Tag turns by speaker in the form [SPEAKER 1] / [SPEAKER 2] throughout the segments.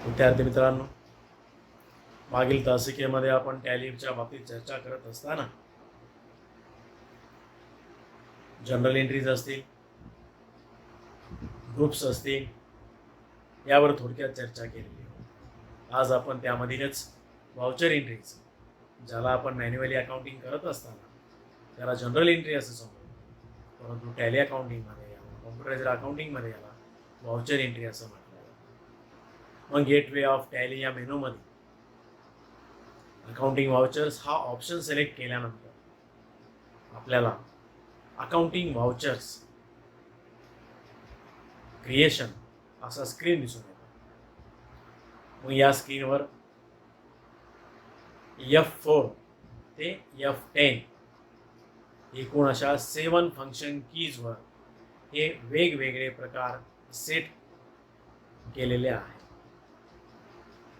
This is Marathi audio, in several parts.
[SPEAKER 1] विद्यार्थी मित्रांनो, मागील तासिकेमध्ये आपण टॅलीच्या बाबतीत चर्चा करत असताना जनरल एंट्रीज असतील, ग्रुप्स असतील, यावर थोडक्यात चर्चा केलेली आहे. आज आपण त्यामधीलच व्हाउचर एंट्रीज, ज्याला आपण मॅन्युअली अकाउंटिंग करत असताना त्याला जनरल एंट्री असं समजतो, परंतु टॅली अकाउंटिंगमध्ये याला, कॉम्प्युटरायझर अकाउंटिंगमध्ये याला व्हाउचर एंट्री असं म्हटलं जातं. मग गेटवे ऑफ टॅली या मेनूमध्ये अकाउंटिंग व्हाउचर्स हा ऑप्शन सिलेक्ट केल्यानंतर आपल्याला अकाउंटिंग व्हाउचर्स क्रिएशन असा स्क्रीन दिसून येतो. मग या स्क्रीनवर F4 ते F10 एकूण अशा 7 फंक्शन कीजवर हे वेगवेगळे प्रकार सेट केलेले आहेत.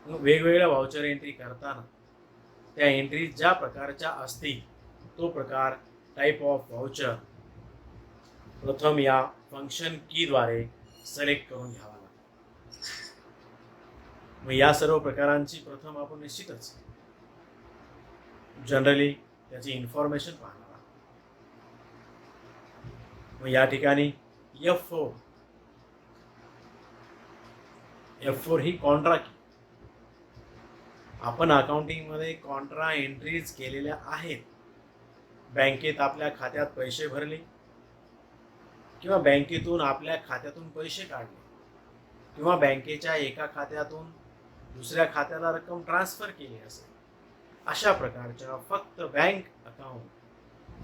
[SPEAKER 1] मग वेगवेगळ्या व्हाउचर एंट्री करताना त्या एंट्री ज्या प्रकारच्या असतील तो प्रकार टाइप ऑफ व्हाउचर प्रथम या फंक्शन कीद्वारे सिलेक्ट करून घ्यावा लागतो. मग या सर्व प्रकारांची प्रथम आपण निश्चितच जनरली त्याची इन्फॉर्मेशन पाहणार आहोत. मग या ठिकाणी F4 ही कॉन्ट्रा की. आपण अकाउंटिंगमध्ये कॉन्ट्रा एंट्रीज केलेल्या आहेत. बँकेत आपल्या खात्यात पैसे भरले किंवा बँकेतून आपल्या खात्यातून पैसे काढले किंवा बँकेच्या एका खात्यातून दुसऱ्या खात्याला रक्कम ट्रान्सफर केली असेल, अशा प्रकारच्या फक्त बँक अकाउंट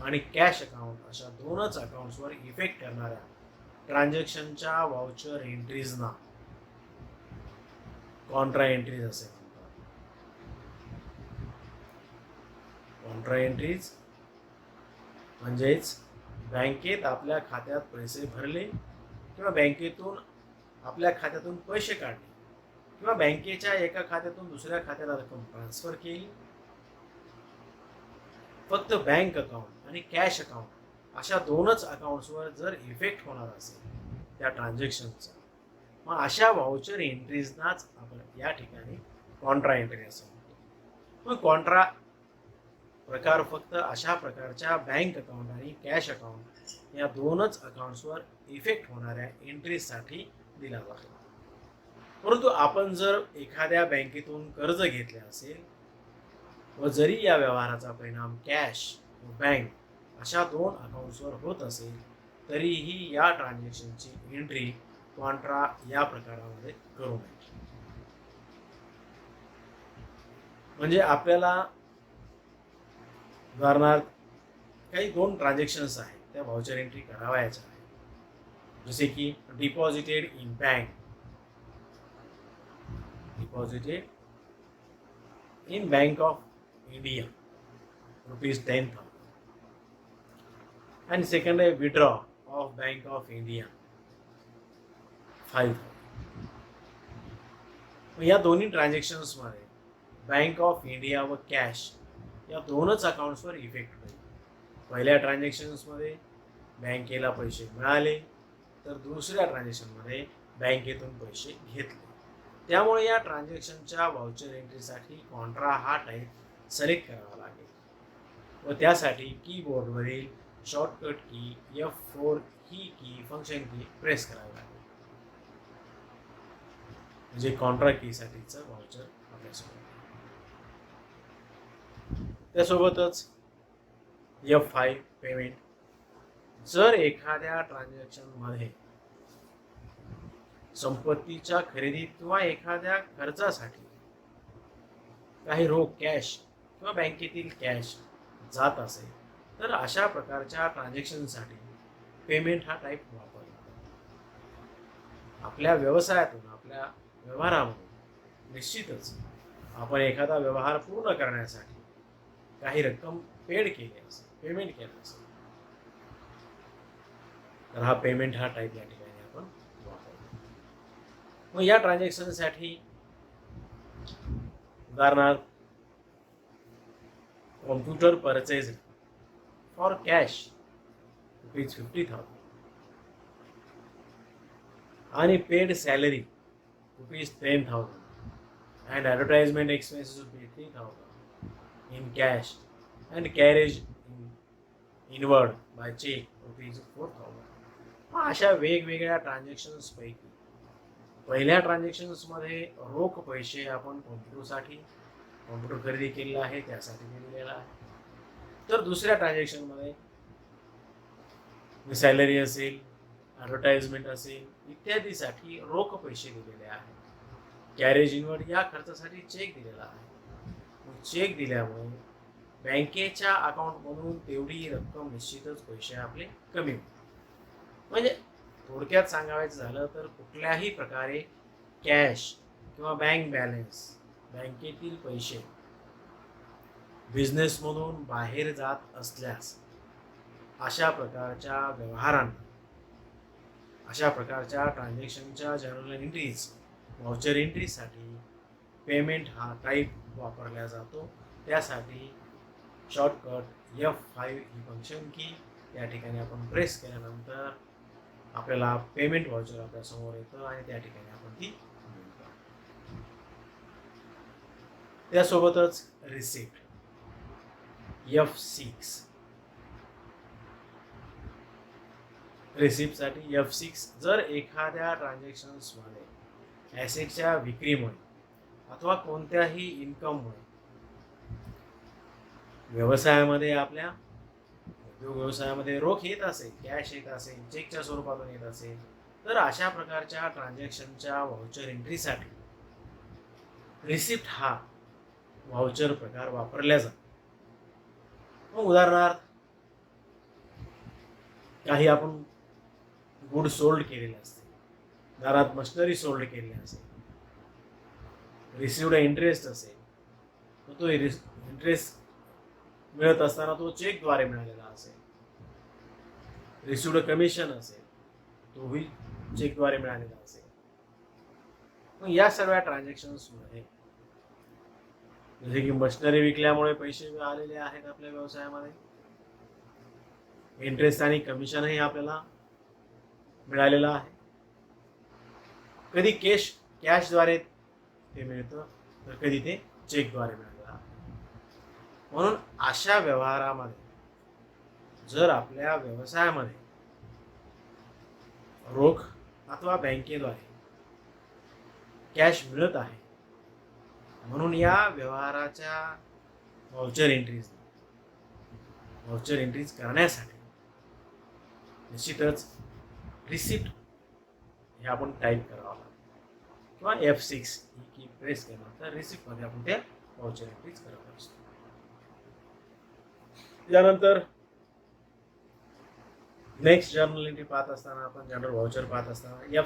[SPEAKER 1] आणि कॅश अकाउंट अशा दोनच अकाउंट्सवर इफेक्ट करणाऱ्या ट्रान्झॅक्शनच्या व्हाउचर एंट्रीजना कॉन्ट्रा एंट्रीज असे म्हणतात. कॉन्ट्रा एंट्रीज म्हणजेच बँकेत आपल्या खात्यात पैसे भरले किंवा बँकेतून आपल्या खात्यातून पैसे काढले किंवा बँकेच्या एका खात्यातून दुसऱ्या खात्याला रक्कम ट्रान्सफर केली, फक्त बँक अकाउंट आणि कॅश अकाउंट अशा दोनच अकाउंट्सवर जर इफेक्ट होणार असेल त्या ट्रान्झॅक्शनचा, मग अशा व्हाउचर एंट्रीजनाच आपण या ठिकाणी कॉन्ट्रा एंट्री असं म्हणतो. मग कॉन्ट्रा प्रकार फक्त अशा प्रकारच्या बँक अकाउंट आणि कॅश अकाउंट या दोनच अकाउंट्सवर इफेक्ट होणाऱ्या एंट्रीजसाठी दिला जातो. परंतु आपण जर एखाद्या बँकेतून कर्ज घेतले असेल व जरी या व्यवहाराचा परिणाम कॅश व बँक अशा दोन अकाउंट्सवर होत असेल, तरीही या ट्रान्झॅक्शनची एंट्री कॉन्ट्रा या प्रकारामध्ये करू नये. म्हणजे आपल्याला उदाहरणार्थ काही दोन ट्रान्झॅक्शन्स आहेत, त्या व्हाउचर एंट्री करावायच्या आहेत. जसे की deposited in bank, deposited in bank of India ₹10,000 and second आहे withdraw of Bank of India 5,000. या दोन्ही ट्रान्झॅक्शन्समध्ये बँक ऑफ इंडिया व कॅश या दोनच अकाउंट्सवर इफेक्ट होईल. पहिल्या ट्रान्झॅक्शन्समध्ये बँकेला पैसे मिळाले तर दुसऱ्या ट्रान्झॅक्शनमध्ये बँकेतून पैसे घेतले. त्यामुळे या ट्रान्झॅक्शनच्या व्हाउचर एंट्रीसाठी कॉन्ट्रा हा टाईप सिलेक्ट करावा लागेल व त्यासाठी कीबोर्डवरील शॉर्टकट की F4 ही की फंक्शन की प्रेस करावी लागेल. म्हणजे कॉन्ट्रा कीसाठीचं व्हाउचर आपल्यासोबत. त्यासोबतच F5 पेमेंट. जर एखाद्या ट्रान्झॅक्शनमध्ये संपत्तीच्या खरेदीत किंवा एखाद्या खर्चासाठी काही रोख कॅश किंवा बँकेतील कॅश जात असेल, तर अशा प्रकारच्या ट्रान्झॅक्शनसाठी पेमेंट हा टाईप वापरला. आपल्या व्यवसायातून, आपल्या व्यवहारामधून निश्चितच आपण एखादा व्यवहार पूर्ण करण्यासाठी काही रक्कम पेड केली असेल, पेमेंट केलं असेल, तर हा पेमेंट हा टाईप या ठिकाणी आपण वापरतो. मग या ट्रान्झॅक्शनसाठी उदाहरणार्थ कॉम्प्युटर परचेज फॉर कॅश ₹50,000 आणि paid salary ₹10,000 and advertisement expenses would be 3,000 in cash and carriage inward by check rupees 4,000. अशा वेगवेगळ्या ट्रान्झॅक्शन्स पैकी पहिल्या ट्रान्झॅक्शन्स मध्ये रोख पैसे आपण कॉम्प्युटर खरेदी केलेला आहे त्यासाठी दिलेला आहे. तर दुसऱ्या ट्रान्झॅक्शन मध्ये सॅलरी असेल, ॲडव्हर्टाइजमेंट असेल इत्यादीसाठी रोख पैसे दिलेले आहेत. कॅरेज इनवर्ड या खर्चासाठी चेक दिलेला आहे. चेक दिल्यामुळे बँकेच्या अकाउंटमधून तेवढी रक्कम निश्चितच पैसे आपले कमी होते. म्हणजे थोडक्यात सांगायचं झालं तर कुठल्याही प्रकारे कॅश किंवा बँक बॅलन्स बँकेतील पैसे बिझनेसमधून बाहेर जात असल्यास अशा प्रकारच्या व्यवहारांना, अशा प्रकारच्या ट्रान्झॅक्शनच्या जर्नल एंट्रीज, व्हाउचर एंट्रीसाठी पेमेंट हा टाईप वापरला जातो. त्यासाठी शॉर्टकट F5 ही फंक्शन की त्या ठिकाणी आपण प्रेस केल्यानंतर आपल्याला पेमेंट व्हाउचर आपल्या समोर येतं आणि त्या ठिकाणी आपण ती मिळवतो. त्यासोबतच रिसिप्ट F6, रिसिप्टसाठी F6 जर एखाद्या ट्रान्झॅक्शन्समध्ये ॲसेटच्या विक्रीमुळे अथवा कोणत्याही इन्कममुळे व्यवसायामध्ये आपल्या उद्योग व्यवसायामध्ये रोख येत असेल, कॅश येत असेल, चेकच्या स्वरूपातून येत असेल तर अशा प्रकारच्या ट्रान्झॅक्शनच्या व्हाउचर एंट्रीसाठी रिसिप्ट हा व्हाउचर प्रकार वापरला जातो. मग उदाहरणार्थ काही आपण गुड सोल्ड केलेले असते, दारात मशिनरी सोल्ड केलेली असेल, रिसिव्ड इंटरेस्ट असेल तर तो इंटरेस्ट मिळत असताना तो चेकद्वारे मिळालेला असेल, रिसिव्ड कमिशन असेल तोही चेकद्वारे मिळालेला असेल. मग या सर्व ट्रान्झॅक्शन्समध्ये जसे की मशिनरी विकल्यामुळे पैसे आलेले आहेत आपल्या व्यवसायामध्ये, इंटरेस्ट आणि कमिशनही आपल्याला मिळालेलं आहे. कधी कॅशद्वारे ते मिळतं तर कधी ते चेकद्वारे मिळालेलं आहे. म्हणून अशा व्यवहारामध्ये जर आपल्या व्यवसायामध्ये रोख अथवा बँकेद्वारे कॅश मिळत आहे म्हणून या व्यवहाराच्या व्हाउचर एंट्रीज करण्यासाठी निश्चितच रिसिप्ट हे आपण टाईप करावं लागतं किंवा F6 ही की प्रेस केल्यानंतर रिसिप्टमध्ये आपण त्या व्हाउचर एंट्रीज करत असतो. त्यानंतर नेक्स्ट जर्नल एंट्री पाहत असताना आपण जनरल व्हाउचर पाहत असताना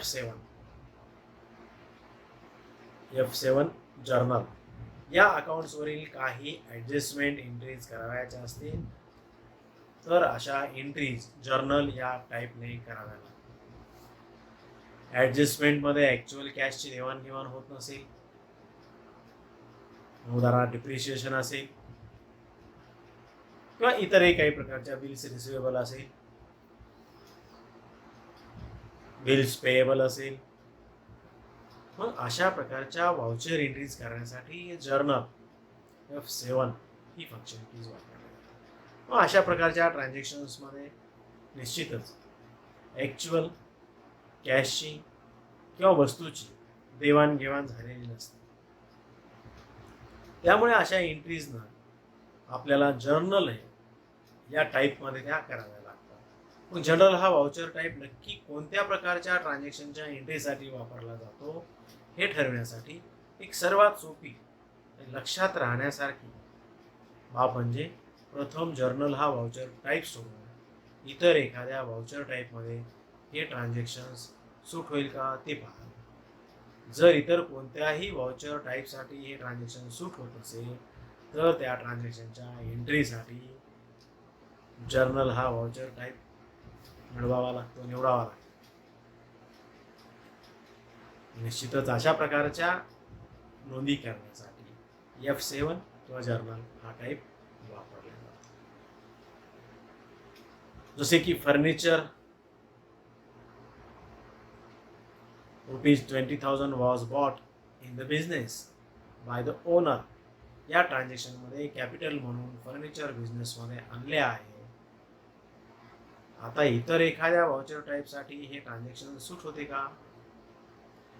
[SPEAKER 1] F7 जर्नल या अकाउंट्सवरील काही ॲडजस्टमेंट एंट्रीज करावयाच्या असतील तर अशा एंट्रीज जर्नल या टाईपने कराव्या लागतात. ॲडजस्टमेंटमध्ये ॲक्च्युअल कॅशची देवाणघेवाण होत नसेल, उदाहरणार्थ डिप्रिशिएशन असेल किंवा इतरही काही प्रकारच्या बिल्स रिसिवेबल असेल, बिल्स पेएबल असेल, मग अशा प्रकारच्या व्हाउचर एंट्रीज करण्यासाठी जर्नल F7 ही फंक्शन कीज वापरली जाते. मग अशा प्रकारच्या ट्रान्झॅक्शन्समध्ये निश्चितच ॲक्च्युअल कॅशची किंवा वस्तूची देवाणघेवाण झालेली नसते. त्यामुळे अशा एंट्रीजना आपल्याला जर्नल या टाईपमध्ये त्या कराव्या लागतात. मग जनरल हा व्हाउचर टाईप नक्की कोणत्या प्रकारच्या ट्रान्झॅक्शनच्या एंट्रीसाठी वापरला जातो हे ठरवण्यासाठी एक सर्वात सोपी लक्षात राहण्यासारखी बाब म्हणजे प्रथम जर्नल हा व्हाउचर टाईप सोडून इतर एखाद्या व्हाउचर टाईपमध्ये हे ट्रान्झॅक्शन्स सूट होईल का ते पहा. जर इतर कोणत्याही व्हाउचर टाईपसाठी हे ट्रान्झॅक्शन सूट होत असेल तर त्या ट्रान्झॅक्शनच्या एंट्रीसाठी जर्नल हा व्हाउचर टाईप निवडावा लागतो. निश्चितच अशा प्रकारच्या नोंदी करण्यासाठी F7 किंवा जर्नल हा टाईप वापरला जातो. जसे की furniture ₹20,000 was bought in the business by the owner या ट्रान्झॅक्शनमध्ये कॅपिटल म्हणून फर्निचर बिझनेसमध्ये आणले आहे. आता इतर एखाद्या व्हाउचर टाईपसाठी हे ट्रान्झॅक्शन सूट होते का?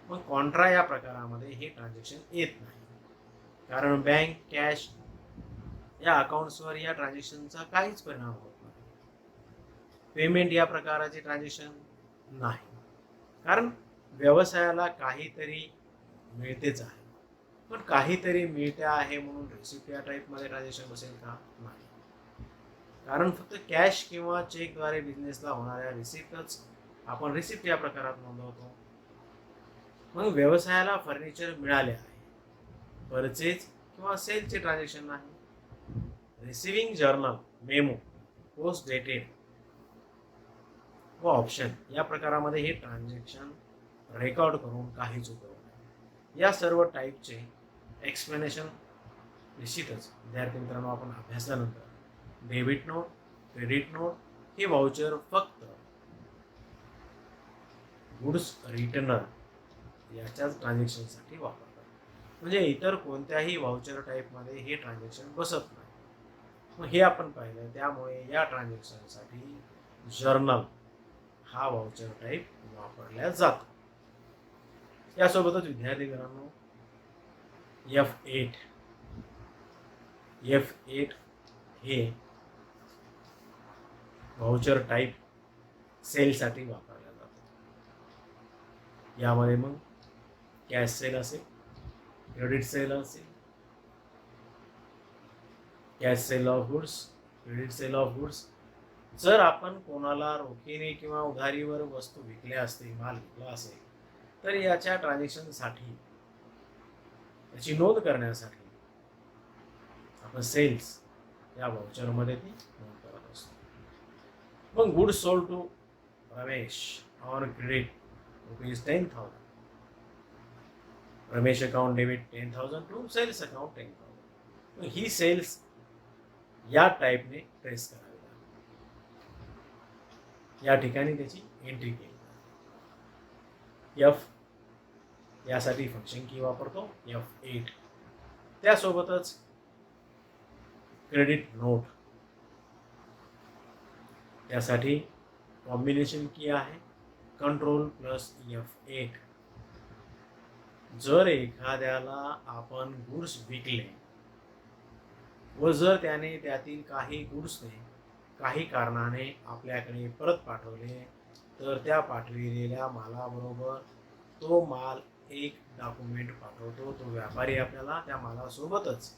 [SPEAKER 1] मग कॉन्ट्रा या प्रकारामध्ये हे ट्रान्झॅक्शन येत नाही, कारण बँक कॅश या अकाउंट्सवर या ट्रान्झॅक्शनचा काहीच परिणाम होत नाही. पेमेंट या प्रकाराचे ट्रान्झॅक्शन नाही, कारण व्यवसायाला काहीतरी मिळतेच आहे. पण काहीतरी मिळते आहे म्हणून रिसिप्ट या टाईपमध्ये ट्रान्झॅक्शन बसेल का? नाही, कारण फक्त कॅश किंवा चेकद्वारे बिझनेसला होणाऱ्या रिसिप्टच आपण रिसिप्ट या प्रकारात नोंदवतो. मग व्यवसायाला फर्निचर मिळाले आहे, परचेज किंवा सेलचे ट्रान्झॅक्शन नाही. Receiving journal, memo, post dated व ऑप्शन या प्रकारामध्ये हे ट्रान्झॅक्शन रेकॉर्ड करून काहीच उपयोग नाही. या सर्व टाईपचे एक्सप्लेनेशन निश्चितच विद्यार्थी मित्रांनो आपण अभ्यासानंतर डेबिट नोट, क्रेडिट नोट हे व्हाउचर फक्त गुड्स रिटर्नर याच्याच ट्रान्झॅक्शनसाठी वापरतात. म्हणजे इतर कोणत्याही व्हाउचर टाईपमध्ये हे ट्रान्झॅक्शन बसत नाही. मग हे आपण पाहिलं, त्यामुळे या ट्रान्झॅक्शनसाठी जर्नल हा व्हाउचर टाईप वापरला जातो. यासोबतच विद्यार्थी मित्रांनो F8 हे व्हाउचर टाईप सेलसाठी वापरला जातो. यामध्ये मग कॅश सेल असेल, क्रेडिट सेल असेल, cash sale of goods, credit sale of goods. जर आपण कोणाला रोखीने किंवा उधारीवर वस्तू विकल्या असतील, माल विकला असेल, तर याच्या ट्रान्झॅक्शनसाठी याची नोंद करण्यासाठी आपण सेल्स या व्हाउचरमध्ये ती नोंद करत असतो. मग goods sold to Ramesh on credit ₹10,000. Ramesh account debit 10,000 to sales account 10,000. मग ही सेल्स या टाईपने ट्रेस करावी लागते. या ठिकाणी त्याची एंट्री केली जाते. एफ यासाठी फंक्शन की वापरतो F8. त्यासोबतच क्रेडिट नोट त्यासाठी कॉम्बिनेशन की आहे Ctrl+F8. जर एखाद्याला आपण गुड्स विकले व जर त्याने त्यातील काही गुड्सने काही कारणाने आपल्याकडे परत पाठवले, तर त्या पाठविलेल्या मालाबरोबर तो माल एक डॉक्युमेंट पाठवतो. तो व्यापारी आपल्याला त्या मालासोबतच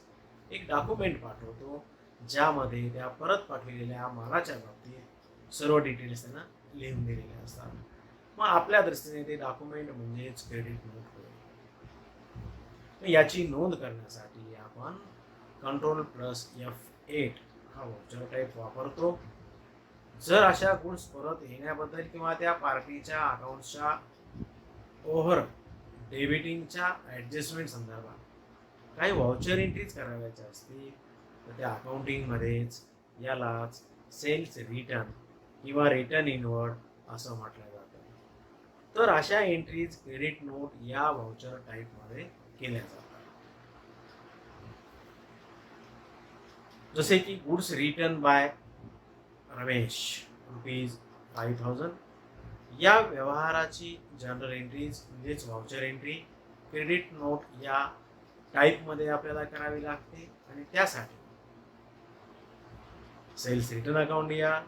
[SPEAKER 1] एक डॉक्युमेंट पाठवतो, ज्यामध्ये त्या परत पाठविलेल्या मालाच्या बाबतीत सर्व डिटेल्स त्यांना लिहून दिलेले असतात. मग आपल्या दृष्टीने ते डॉक्युमेंट म्हणजेच क्रेडिट नोट होईल. याची नोंद करण्यासाठी आपण Ctrl+F8 हा व्हाउचर टाईप वापरतो. जर अशा गुड्स परत येण्याबद्दल किंवा त्या पार्टीच्या अकाउंटच्या ओव्हर डेबिटिंगच्या ॲडजस्टमेंट संदर्भात काही व्हाउचर एंट्रीज कराव्याच्या असतील, तर त्या अकाउंटिंगमध्येच यालाच सेल्स रिटर्न किंवा रिटर्न इनवर्ड असं म्हटलं जातं. तर अशा एंट्रीज क्रेडिट नोट या व्हाउचर टाईपमध्ये केल्या जातात. जसे की गुड्स रिटर्न बाय रमेश ₹5,000 या व्यवहाराची जनरल एंट्रीज म्हणजेच व्हाउचर एंट्री क्रेडिट नोट या टाईपमध्ये आपल्याला करावी लागते. आणि त्यासाठी सेल्स रिटर्न अकाउंट या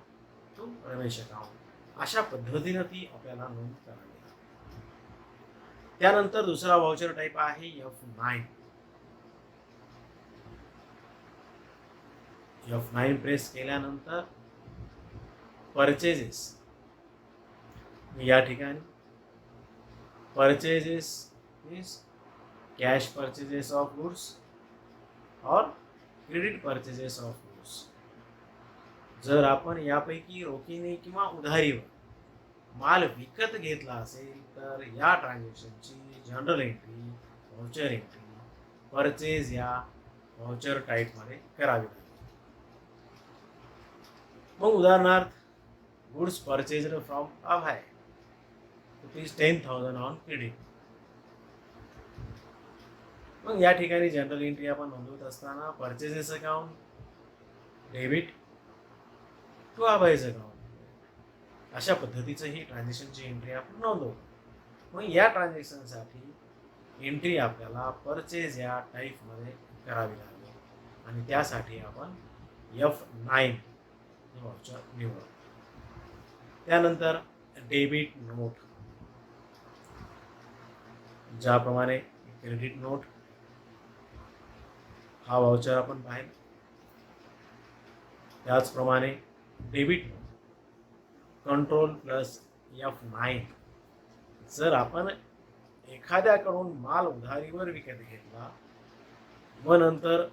[SPEAKER 1] टू रमेश अकाउंट अशा पद्धतीनं ती आपल्याला नोंद करावी लागते. त्यानंतर दुसरा व्हाउचर टाईप आहे F9. F9 प्रेस केल्यानंतर परचेजेस, या ठिकाणी purchases means cash purchases of goods और क्रेडिट परचेजेस ऑफ गुड्स. जर आपण यापैकी रोखीने किंवा उधारीवर माल विकत घेतला असेल, तर या ट्रान्झॅक्शनची general entry, voucher entry purchase या व्हाउचर टाईपमध्ये करावी लागते. मग उदाहरणार्थ goods purchased from Abhay ₹10,000 on credit. मग या ठिकाणी जनरल एंट्री आपण नोंदवत असताना purchases account, debit to Abhay's account अशा पद्धतीचं ही ट्रान्झॅक्शनची एंट्री आपण नोंदवतो. मग या ट्रान्झॅक्शनसाठी एंट्री आपल्याला परचेज या टाईपमध्ये करावी लागेल आणि त्यासाठी आपण F9 हे वाउचर निवडू. त्यानंतर डेबिट नोट, ज्याप्रमाणे क्रेडिट नोट हा वाउचर आपण पाहिला, त्याचप्रमाणे debit note control plus F9. जर आपण एखाद्याकडून माल उधारीवर विकत घेतला व नंतर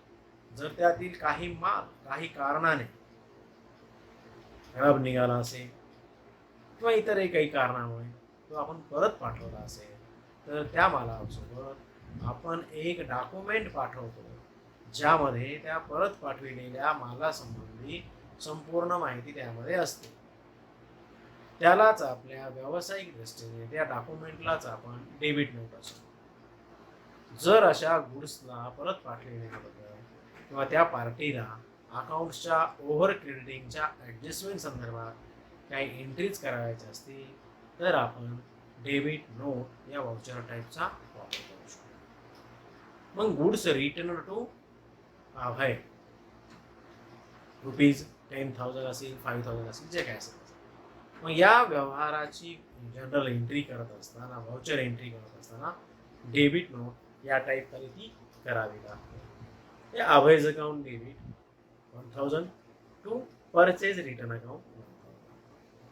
[SPEAKER 1] जर त्यातील काही माल काही कारणाने खराब निघाला असेल किंवा इतरही काही कारणामुळे तो आपण परत पाठवला असेल तर त्या मालासोबत आपण एक डॉक्युमेंट पाठवतो ज्यामध्ये त्या परत पाठविलेल्या मालासंबंधी संपूर्ण माहिती त्यामध्ये असते. त्यालाच आपल्या व्यावसायिक दृष्टीने त्या डॉक्युमेंटलाच आपण डेबिट नोट असतो. जर अशा गुड्सला परत पाठविण्याबद्दल किंवा त्या पार्टीला अकाउंट्सच्या ओव्हर क्रेडिटिंगच्या ॲडजस्टमेंट संदर्भात काही एंट्रीज करायच्या असतील तर आपण डेबिट नोट या वाउचर टाईपचा वापर करू शकतो. मग गुड्स रिटर्न टू अभय ₹10,000 असेल, 5,000 असेल, जे काय असेल. मग या व्यवहाराची जनरल एंट्री करत असताना, वाउचर एंट्री करत असताना डेबिट नोट या टाईप खाली ती करावी लागते. हे Abhay's account debit 1,000 to purchase return account.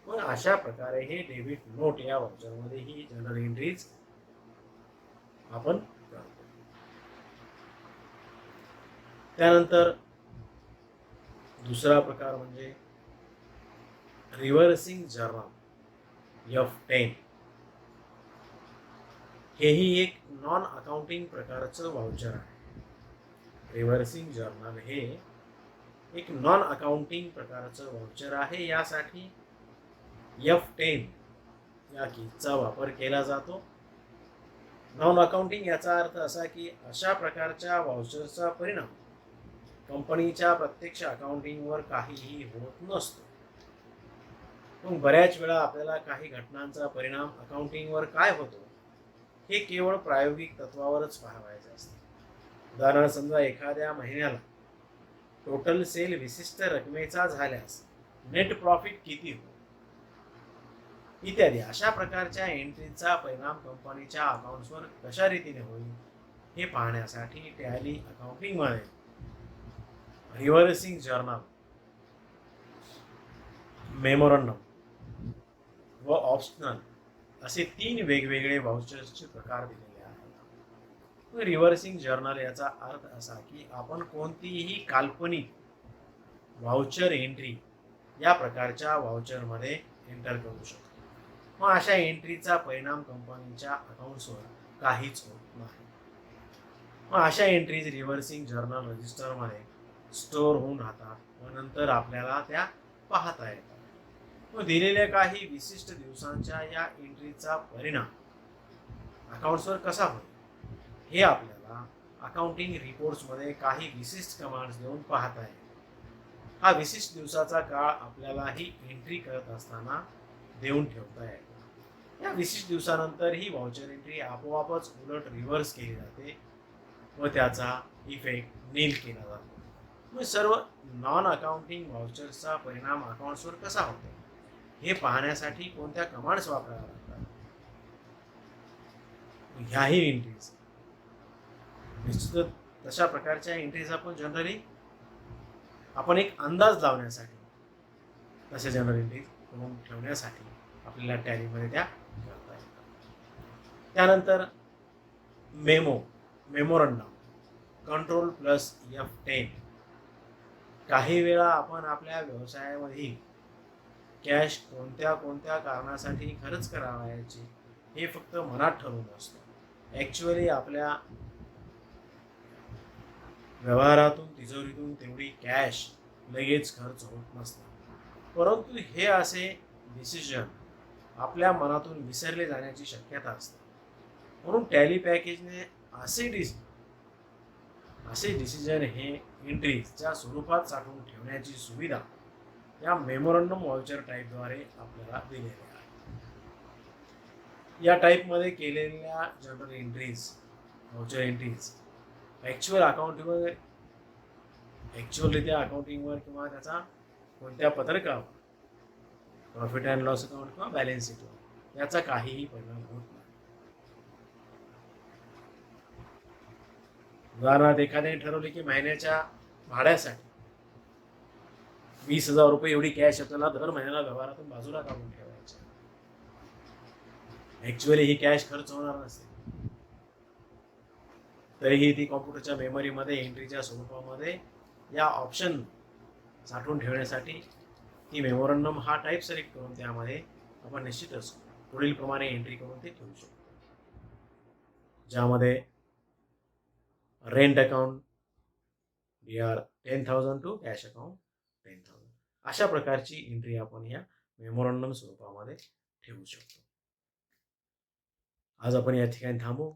[SPEAKER 1] मग अशा प्रकारे हे डेबिट नोट या वाउचरमध्ये ही जनरल एंट्रीज आपण करतो. त्यानंतर दुसरा प्रकार म्हणजे रिव्हर्सिंग जर्नल F10. हेही एक नॉन अकाउंटिंग प्रकारचं वाउचर आहे. रिव्हर्सिंग जर्नल हे एक नॉन अकाउंटिंग प्रकारचं वाउचर आहे. यासाठी F10 या कीचा वापर केला जातो. नॉन अकाउंटिंग याचा अर्थ असा की अशा प्रकारच्या वाउचरचा परिणाम कंपनीच्या प्रत्यक्ष अकाउंटिंगवर काहीही होत नसतो. मग बऱ्याच वेळा आपल्याला काही घटनांचा परिणाम अकाउंटिंगवर काय होतो हे केवळ प्रायोगिक तत्वावरच पाहायचे असते. उदाहरण समजा एखाद्या महिन्याला टोटल सेल विशिष्ट रकमेचा झाल्यास नेट प्रॉफिट किती हो इत्यादी अशा प्रकारच्या एंट्रीचा परिणाम कंपनीच्या अकाउंट्सवर कशा रीतीने होईल हे पाहण्यासाठी टॅली अकाउंटिंगमध्ये रिव्हर्सिंग जर्नल, मेमोरंडम व ऑप्शनल असे 3 वेगवेगळे वाउचर्सचे प्रकार दिलेले आहेत. रिव्हर्सिंग जर्नल याचा अर्थ असा की आपण कोणतीही काल्पनिक वाउचर एंट्री या प्रकारच्या वाउचरमध्ये एंटर करू शकतो. मग अशा एंट्रीचा परिणाम कंपनीच्या अकाउंट्सवर काहीच होत नाही. मग अशा एंट्रीज रिव्हर्सिंग जर्नल रजिस्टरमध्ये स्टोअर होऊन राहतात व नंतर आपल्याला त्या पाहता येतात. मग दिलेल्या काही विशिष्ट दिवसांच्या या एंट्रीचा परिणाम अकाउंट्सवर कसा होईल हे आपल्याला अकाउंटिंग रिपोर्ट्समध्ये काही विशिष्ट कमांड्स देऊन पाहता येईल. हा विशिष्ट दिवसाचा काळ आपल्याला ही एंट्री करत असताना देऊन ठेवता येईल. या विशिष्ट दिवसानंतर ही वाउचर एंट्री आपोआपच उलट रिव्हर्स केली जाते व त्याचा इफेक्ट नील केला जातो. मग सर्व नॉन अकाउंटिंग वाउचर्सचा परिणाम अकाउंट्सवर कसा होतो हे पाहण्यासाठी कोणत्या कमांड्स वापराव्या लागतात. ह्याही एंट्रीज निश्चितच तशा प्रकारच्या एंट्रीज आपण जनरली आपण एक अंदाज लावण्यासाठी तशा जनरल एंट्रीज करून ठेवण्यासाठी आपल्याला टॅलीमध्ये त्या करता येतात. त्यानंतर मेमोरंडम कंट्रोल प्लस F10. काही वेळा आपण आपल्या व्यवसायामध्ये कॅश कोणत्या कोणत्या कारणासाठी खर्च करावयाची हे फक्त मनात ठरवून असतो. ॲक्च्युअली आपल्या व्यवहारातून तिजोरीतून तेवढी कॅश लगेच खर्च होत नसतात. परंतु हे असे डिसिजन आपल्या मनातून विसरले जाण्याची शक्यता असते. म्हणून टॅली पॅकेजने असे असे डिसिजन हे एंट्रीजच्या स्वरूपात साठवून ठेवण्याची सुविधा या मेमोरंडम व्हाउचर टाईपद्वारे आपल्याला दिलेली आहे. या टाईपमध्ये केलेल्या जनरल एंट्रीज, व्हाउचर एंट्रीज ॲक्च्युअलरित्या अकाउंटिंगवर किंवा त्याचा कोणत्या पत्रकावर, प्रॉफिट अँड लॉस अकाउंट किंवा बॅलन्स शीटवर याचा काहीही परिणाम होत नाही. उदाहरणार्थ एखाद्याने ठरवले की महिन्याच्या भाड्यासाठी 20,000 रुपये एवढी कॅश आपल्याला दर महिन्याला व्यवहारातून बाजूला काढून ठेवायची. ॲक्च्युअली ही कॅश खर्च होणार नसते, तरीही ती कॉम्प्युटरच्या मेमरीमध्ये एंट्रीच्या स्वरूपामध्ये या ऑप्शन साठवून ठेवण्यासाठी ती मेमोरंडम हा टाईप सिलेक्ट करून त्यामध्ये आपण निश्चितच पुढील प्रमाणे एंट्री करून ते ठेवू शकतो, ज्यामध्ये rent account DR 10,000 to cash account 10,000 अशा प्रकारची एंट्री आपण या मेमोरंडम स्वरूपामध्ये ठेवू शकतो. आज आपण या ठिकाणी थांबू.